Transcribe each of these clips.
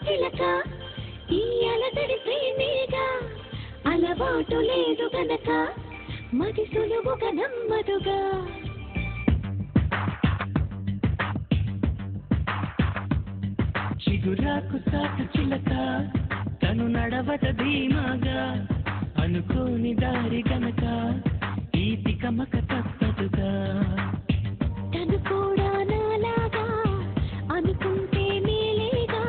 చిలక ఈ అలజడి ప్రేమేగా అలవాటు లేదు గనక మది సులువుగా నమ్మదుగా చిగురాకు చాటు చిలక తను నడవద ధీమాగా అనుకోని దారి గనక ఈ తికమక తప్పదుగా తను కూడా నాలాగా అనుకుంటే మేలేగా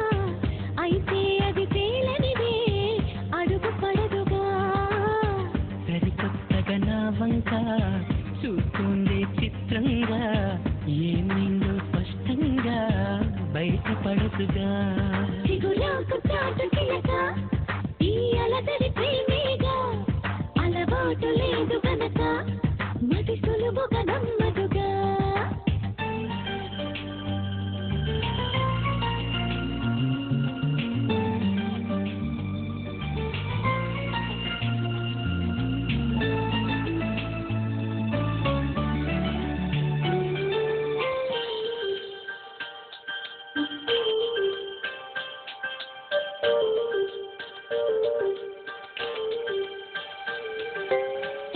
అయితే అది తేలనిదే అడుగు పడదుగా సరికొత్తగా నా వంక చూస్తుంది చిత్రంగా ఏమైందో స్పష్టంగా బయటపడదుగా చిగురాకు చాటు చిలక ఈ అలజడి ప్రేమేగా అలవాటు లేదు గనక మది సులువుగా నమ్మదుగా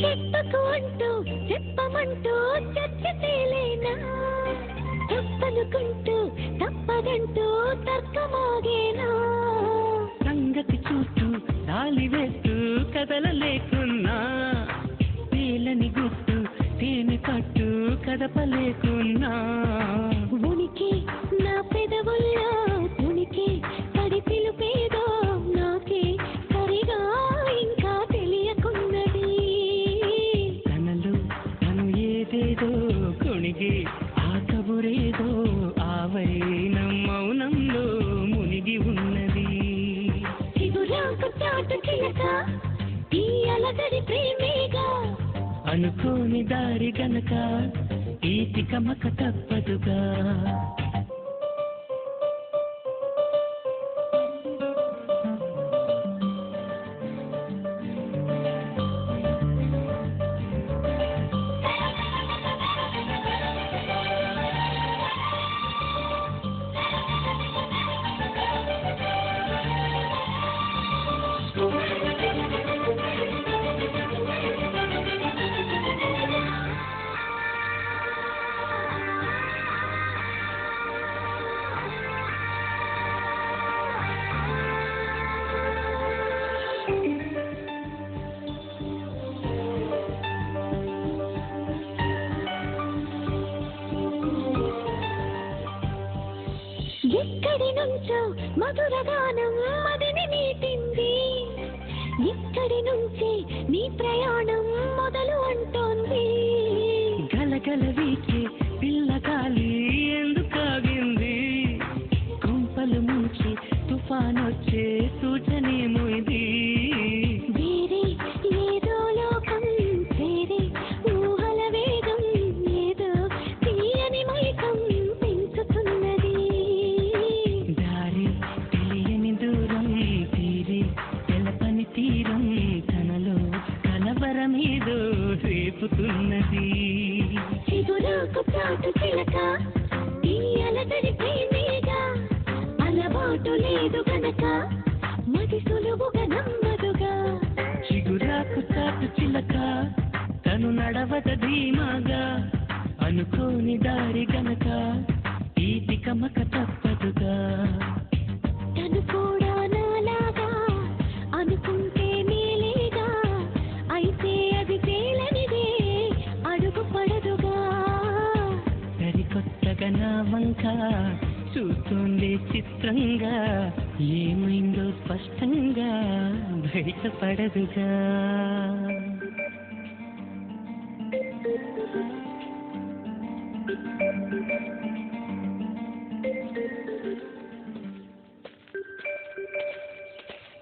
చెప్పకు అంటూ చెప్పమంటూ చర్చ తేలేనా తప్పనుకుంటూ తప్పదంటూ తర్కమాగేనా సంగతి చూస్తూ దాలి వేస్తూ కదలలేకున్నా తేలని గుట్టు తేనె పట్టు కదపలేకున్నా ఉనికి నా పెదవుల్లో ఉనికి పడి పిలుపేదో నాకే సరిగా ఇంకా తెలియకున్నది తనలో తను ఏదేదో కొణిగి ఆ కబురేదో ఆవైనం మౌనంలో మునిగి ఉన్నది చిగురాకు చాటు చిలక ఈ అలజడి ప్రేమేగా అనుకోని దారి గనక ఈ తికమక తప్పదుగా ఎక్కడి నుంచో మధుర గానం మదిని మీటింది ఇక్కడి నుంచి నీ ప్రయాణం మొదలు అంటోంది గలగల వీచి పిల్లగాలి ఎందుకాగింది కొంపలు ముంచి తుఫానొచ్చే సూచనేమో ఇది వేరే ఏదో లోకం వేరే ఊహల వేగం ఏదో తీయని మైకం పెంచుతున్నది దారి తెలియని దూరం తీరి తెలపని తీరం తనలో కలవరమేదో రేపుతున్నది చిగురాకు చాటు చిలక ఈ అలజడి ప్రేమేగా అలవాటు లేదు గనక మది సులువుగా నమ్మదుగా చిగురాకు చాటు చిలక తను నడవద ధీమాగా అనుకోని దారి గనక ఈ తికమక తప్పదుగా తను కూడా నాలాగా అనుకుంటే మేలేగా అయితే అది తేలనిదే అడుగు పడదుగా సరికొత్తగా నా వంక చూస్తుంది చిత్రంగా ఏమైందో స్పష్టంగా బయటపడదుగా